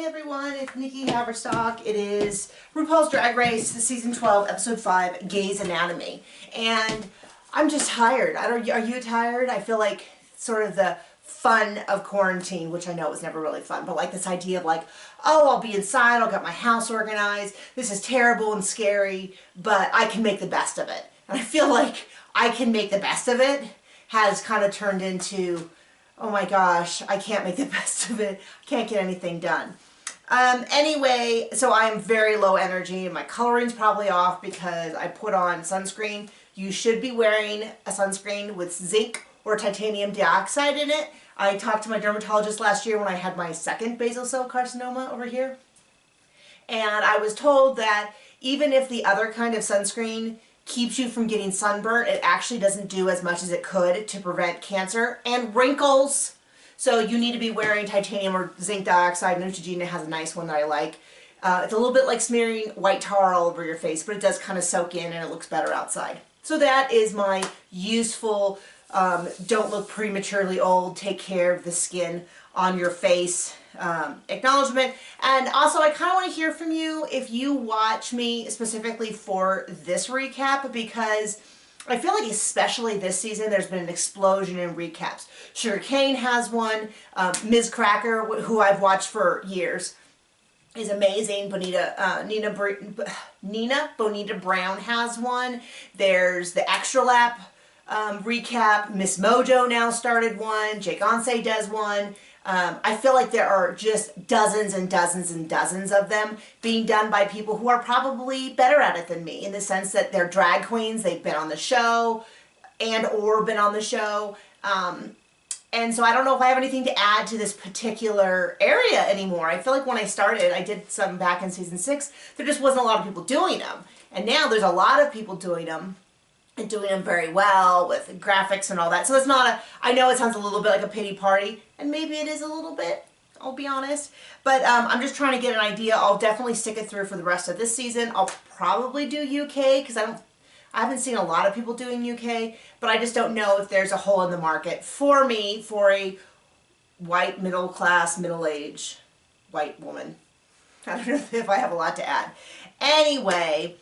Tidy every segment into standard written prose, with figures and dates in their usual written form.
Hey everyone, it's Nikki Haverstock. It is RuPaul's Drag Race, Season 12, Episode 5, Gay's Anatomy. And I'm just tired. Are you tired? I feel like sort of the fun of quarantine, which I know was never really fun, but like this idea of like, oh, I'll be inside, I'll get my house organized, this is terrible and scary, but I can make the best of it. And I feel like I can make the best of it has kind of turned into, oh my gosh, I can't make the best of it. I can't get anything done. Anyway, so I am very low energy and my coloring's probably off because I put on sunscreen. You should be wearing a sunscreen with zinc or titanium dioxide in it. I talked to my dermatologist last year when I had my second basal cell carcinoma over here. And I was told that even if the other kind of sunscreen keeps you from getting sunburnt, it actually doesn't do as much as it could to prevent cancer and wrinkles. So you need to be wearing titanium or zinc dioxide. Neutrogena has a nice one that I like. It's a little bit like smearing white tar all over your face, but it does kind of soak in and it looks better outside. So that is my useful, don't look prematurely old, take care of the skin on your face acknowledgement. And also I kind of want to hear from you if you watch me specifically for this recap, because I feel like especially this season there's been an explosion in recaps. Sugar Cane has one, Ms. Cracker, who I've watched for years, is amazing. Nina Bonita Brown has one. There's the Extra Lap recap. Miss Mojo now started one. Jake Onse does one. I feel like there are just dozens and dozens and dozens of them being done by people who are probably better at it than me, in the sense that they're drag queens, they've been on the show and or been on the show. And so I don't know if I have anything to add to this particular area anymore. I feel like when I started, I did some back in Season 6, there just wasn't a lot of people doing them. And now there's a lot of people doing them. And doing them very well with graphics and all that. So it's not a, I know it sounds a little bit like a pity party, and maybe it is a little bit, I'll be honest. But I'm just trying to get an idea. I'll definitely stick it through for the rest of this season. I'll probably do UK, because I haven't seen a lot of people doing UK, but I just don't know if there's a hole in the market for me, for a white, middle class, middle-aged white woman. I don't know if I have a lot to add. Anyway,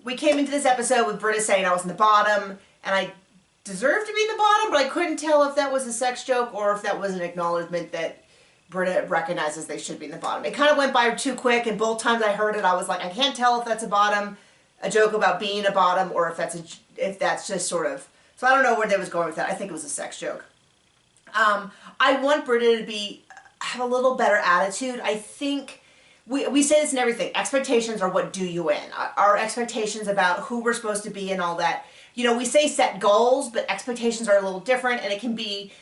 we came into this episode with Britta saying I was in the bottom, and I deserved to be in the bottom, but I couldn't tell if that was a sex joke or if that was an acknowledgement that Britta recognizes they should be in the bottom. It kind of went by too quick, and both times I heard it, I was like, I can't tell if that's a joke about being a bottom, or if that's just sort of, so I don't know where they was going with that. I think it was a sex joke. I want Britta to have a little better attitude. I think we say this in everything. Expectations are what do you in. Our expectations about who we're supposed to be and all that. You know, we say set goals, but expectations are a little different, and it can be,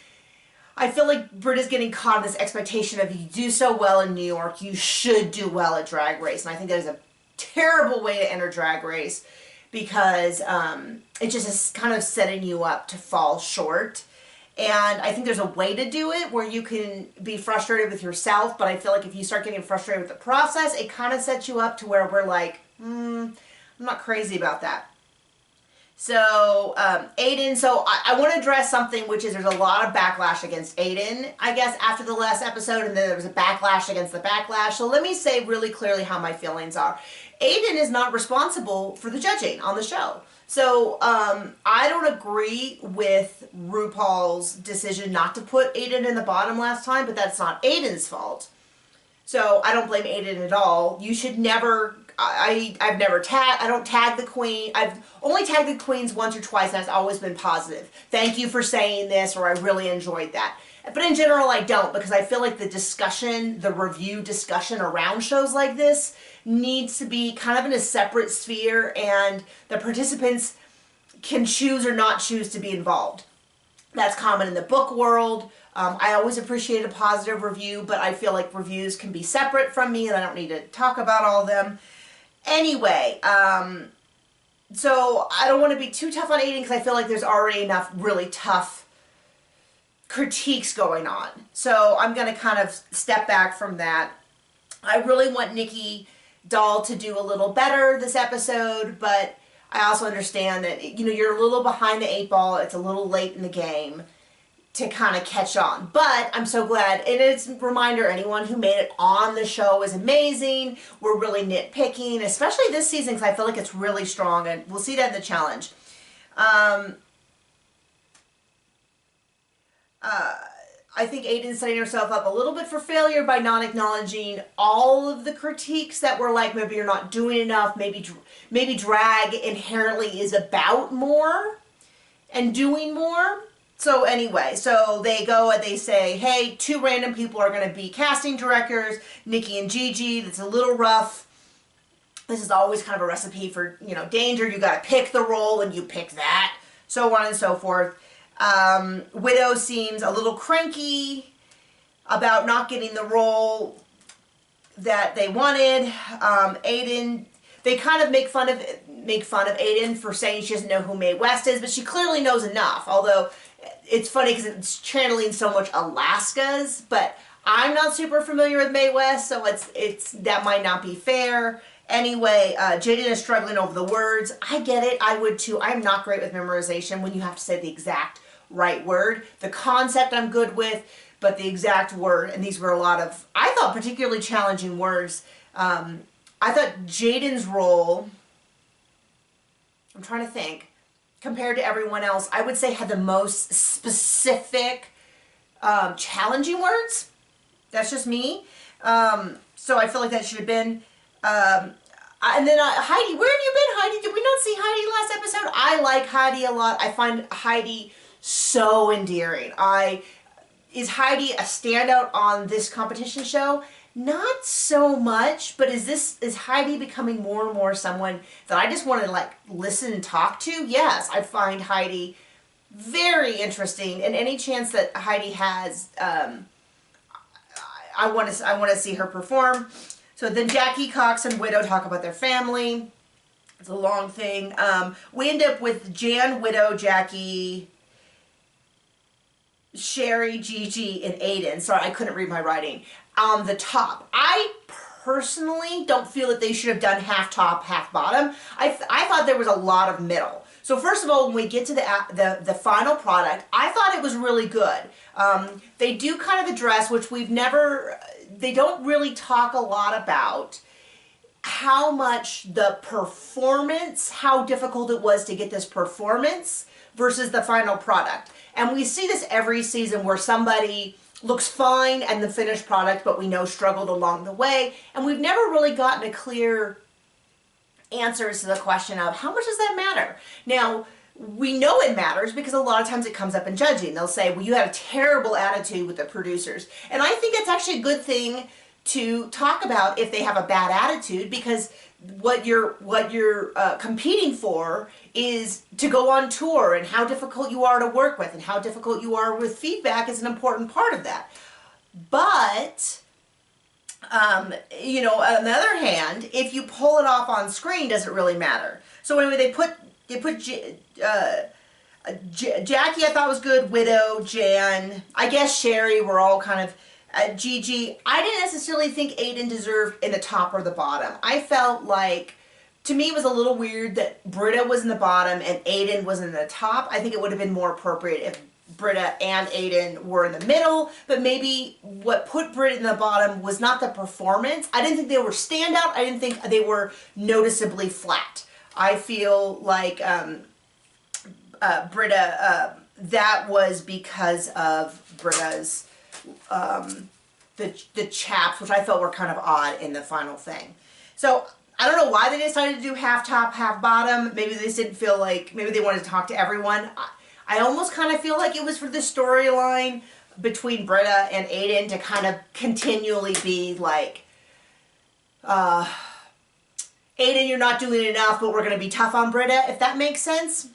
I feel like Britta's getting caught in this expectation of, you do so well in New York, you should do well at Drag Race. And I think that is a terrible way to enter Drag Race, because it just is kind of setting you up to fall short. And I think there's a way to do it where you can be frustrated with yourself, but I feel like if you start getting frustrated with the process, it kind of sets you up to where we're like, I'm not crazy about that. So, Aiden, so I want to address something, which is there's a lot of backlash against Aiden, I guess, after the last episode, and then there was a backlash against the backlash. So let me say really clearly how my feelings are. Aiden is not responsible for the judging on the show. So, I don't agree with RuPaul's decision not to put Aiden in the bottom last time, but that's not Aiden's fault. So, I don't blame Aiden at all. You should never, I don't tag the queen. I've only tagged the queens once or twice, and it's always been positive. Thank you for saying this, or I really enjoyed that. But in general, I don't, because I feel like the discussion, the review discussion around shows like this needs to be kind of in a separate sphere, and the participants can choose or not choose to be involved. That's common in the book world. I always appreciate a positive review, but I feel like reviews can be separate from me, and I don't need to talk about all of them. Anyway, so I don't want to be too tough on Aiden, because I feel like there's already enough really tough critiques going on. So I'm going to kind of step back from that. I really want Nikki Doll to do a little better this episode, but I also understand that, you know, you're a little behind the 8 ball. It's a little late in the game. to kind of catch on. But I'm so glad, and it's a reminder, anyone who made it on the show is amazing. We're really nitpicking, especially this season, because I feel like it's really strong, and we'll see that in the challenge. I think Aiden's setting herself up a little bit for failure by not acknowledging all of the critiques that were like, maybe you're not doing enough, maybe drag inherently is about more and doing more. So anyway, so they go and they say, hey, 2 random people are going to be casting directors, Nikki and Gigi. That's a little rough. This is always kind of a recipe for, you know, danger. You got to pick the role and you pick that, so on and so forth. Widow seems a little cranky about not getting the role that they wanted. Aiden, they kind of make fun of Aiden for saying she doesn't know who Mae West is, but she clearly knows enough. Although it's funny because it's channeling so much Alaska's, but I'm not super familiar with Mae West, so it's that might not be fair. Anyway, Jaden is struggling over the words. I get it. I would too. I'm not great with memorization when you have to say the exact right word. The concept I'm good with, but the exact word, and these were a lot of, I thought, particularly challenging words. I thought Jaden's role, I'm trying to think, compared to everyone else, I would say had the most specific, challenging words. That's just me. So I feel like that should have been, and then Heidi, where have you been, Heidi? Did we not see Heidi last episode? I like Heidi a lot. I find Heidi so endearing. Is Heidi a standout on this competition show? Not so much, but is Heidi becoming more and more someone that I just want to like listen and talk to? Yes, I find Heidi very interesting, and any chance that Heidi has, I want to see her perform. So then Jackie, Cox, and Widow talk about their family. It's a long thing. We end up with Jan, Widow, Jackie, Sherry, Gigi, and Aiden. Sorry, I couldn't read my writing. On the top. I personally don't feel that they should have done half top, half bottom. I thought there was a lot of middle. So first of all, when we get to the final product, I thought it was really good. They do kind of address, which they don't really talk a lot about, how much the performance, how difficult it was to get this performance versus the final product. And we see this every season where somebody looks fine and the finished product, but we know struggled along the way. And we've never really gotten a clear answers to the question of how much does that matter? Now, we know it matters because a lot of times it comes up in judging. They'll say, well, you had a terrible attitude with the producers. And I think it's actually a good thing to talk about if they have a bad attitude, because what you're competing for is to go on tour, and how difficult you are to work with and how difficult you are with feedback is an important part of that. But you know, on the other hand, if you pull it off on screen, does it really matter? So anyway, they put Jackie, I thought was good. Widow, Jan, I guess Sherry, were all kind of Gigi. I didn't necessarily think Aiden deserved in the top or the bottom. I felt like, to me, it was a little weird that Britta was in the bottom and Aiden was in the top. I think it would have been more appropriate if Britta and Aiden were in the middle, but maybe what put Britta in the bottom was not the performance. I didn't think they were standout. I didn't think they were noticeably flat. I feel like Britta, that was because of Britta's the chaps, which I felt were kind of odd in the final thing. So I don't know why they decided to do half top, half bottom. Maybe they just didn't feel like, maybe they wanted to talk to everyone. I almost kind of feel like it was for the storyline between Britta and Aiden to kind of continually be like, Aiden, you're not doing enough, but we're going to be tough on Britta, if that makes sense.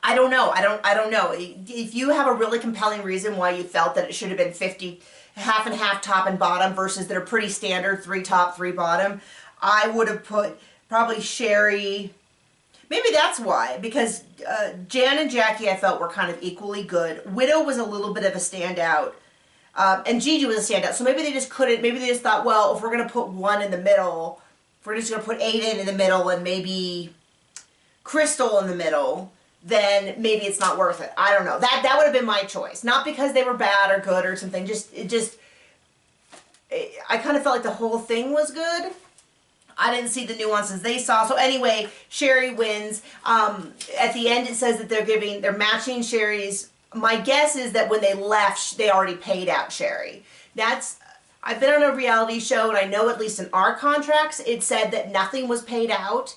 I don't know. I don't know. If you have a really compelling reason why you felt that it should have been 50, half and half, top and bottom, versus they're pretty standard, 3 top, 3 bottom, I would have put probably Sherry. Maybe that's why, because Jan and Jackie I felt were kind of equally good. Widow was a little bit of a standout, and Gigi was a standout. So maybe they just couldn't, maybe they just thought, well, if we're going to put one in the middle, if we're just going to put Aiden in the middle and maybe Crystal in the middle, then maybe it's not worth it. I don't know. That would have been my choice. Not because they were bad or good or something. I kind of felt like the whole thing was good. I didn't see the nuances they saw. So anyway, Sherry wins. At the end, it says that they're matching Sherry's. My guess is that when they left, they already paid out Sherry. I've been on a reality show, and I know at least in our contracts, it said that nothing was paid out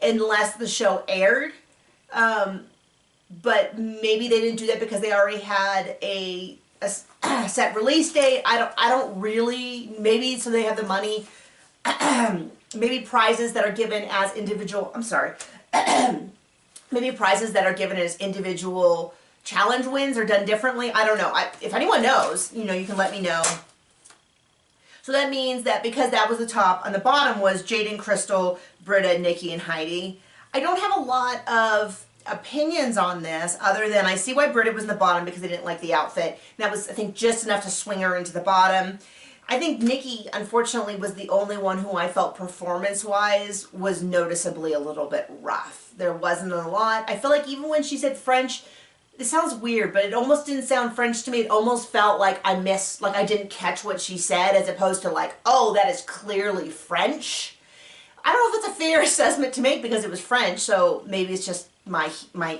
unless the show aired. But maybe they didn't do that because they already had a set release date. I don't really, maybe so they have the money. Maybe prizes that are given as individual, I'm sorry, maybe prizes that are given as individual challenge wins are done differently. I don't know. If anyone knows, you can let me know. So that means that because that was the top, on the bottom was Jaden, Crystal, Britta, Nikki, and Heidi. I don't have a lot of opinions on this other than I see why Britta was in the bottom because they didn't like the outfit. That was, I think, just enough to swing her into the bottom. I think Nikki, unfortunately, was the only one who I felt performance-wise was noticeably a little bit rough. There wasn't a lot. I feel like even when she said French, it sounds weird, but it almost didn't sound French to me. It almost felt like I didn't catch what she said, as opposed to like, oh, that is clearly French. I don't know if it's a fair assessment to make because it was French, so maybe it's just my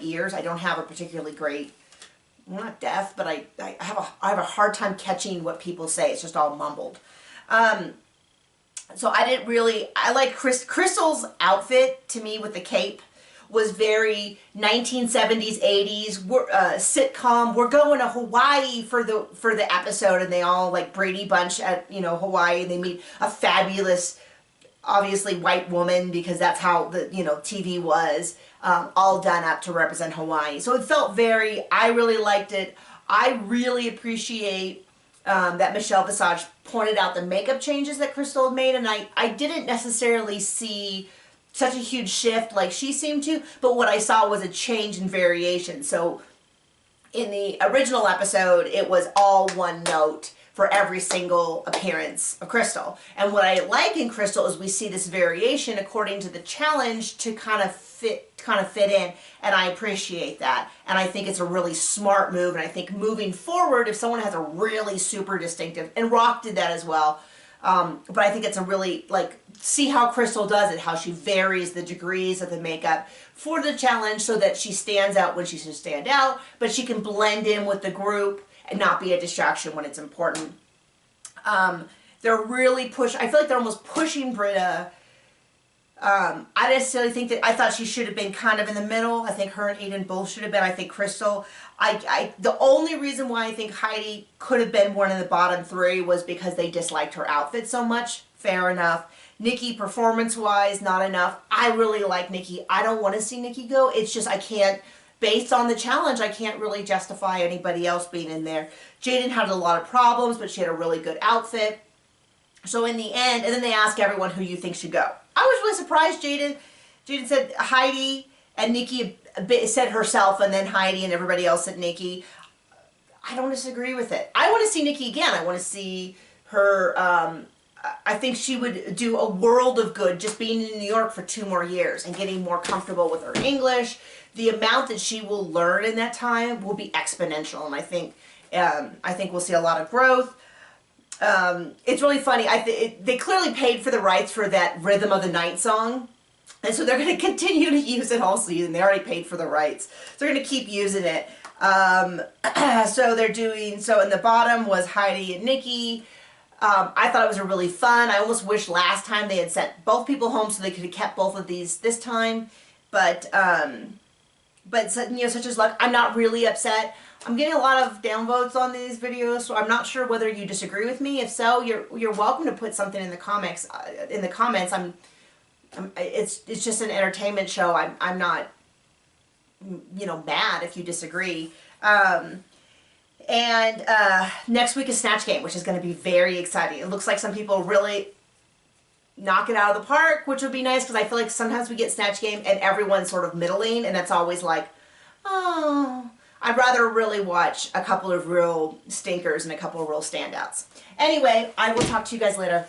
ears. I don't have a particularly great, I'm not deaf, but I have a hard time catching what people say. It's just all mumbled. So I like Crystal's outfit, to me, with the cape was very 1970s, 80s sitcom. We're going to Hawaii for the episode, and they all like Brady Bunch at Hawaii, and they meet a fabulous, obviously white woman because that's how the TV was. All done up to represent Hawaii. So it felt I really liked it. I really appreciate that Michelle Visage pointed out the makeup changes that Crystal had made, and I didn't necessarily see such a huge shift like she seemed to, but what I saw was a change in variation. So in the original episode, it was all one note for every single appearance of Crystal. And what I like in Crystal is we see this variation according to the challenge to kind of fit in, and I appreciate that. And I think it's a really smart move, and I think moving forward, if someone has a really super distinctive, and Rock did that as well, but I think it's a really, see how Crystal does it, how she varies the degrees of the makeup for the challenge so that she stands out when she should stand out, but she can blend in with the group and not be a distraction when it's important. They're really I feel like they're almost pushing Britta. I necessarily think I thought she should have been kind of in the middle. I think her and Aiden both should have been. I think Crystal, the only reason why I think Heidi could have been one of the bottom three was because they disliked her outfit so much. Fair enough. Nikki, performance-wise, not enough. I really like Nikki. I don't want to see Nikki go. It's just I can't, based on the challenge, I can't really justify anybody else being in there. Jaden had a lot of problems, but she had a really good outfit. So in the end, and then they ask everyone who you think should go. I was really surprised Jaden said Heidi, and Nikki said herself, and then Heidi, and everybody else said Nikki. I don't disagree with it. I want to see Nikki again. I want to see her, I think she would do a world of good just being in New York for 2 more years and getting more comfortable with her English. The amount that she will learn in that time will be exponential, and I think we'll see a lot of growth. It's really funny. They clearly paid for the rights for that Rhythm of the Night song, and so they're going to continue to use it all season. They already paid for the rights, so they're going to keep using it. So in the bottom was Heidi and Nikki. I thought it was really fun. I almost wish last time they had sent both people home so they could have kept both of these this time, but such as luck. I'm not really upset. I'm getting a lot of downvotes on these videos, so I'm not sure whether you disagree with me. If so, you're welcome to put something in the comments. It's just an entertainment show. I'm not mad if you disagree. And next week is Snatch Game, which is going to be very exciting. It looks like some people really knock it out of the park, which would be nice because I feel like sometimes we get Snatch Game and everyone's sort of middling, and it's always like, oh. I'd rather really watch a couple of real stinkers and a couple of real standouts. Anyway, I will talk to you guys later.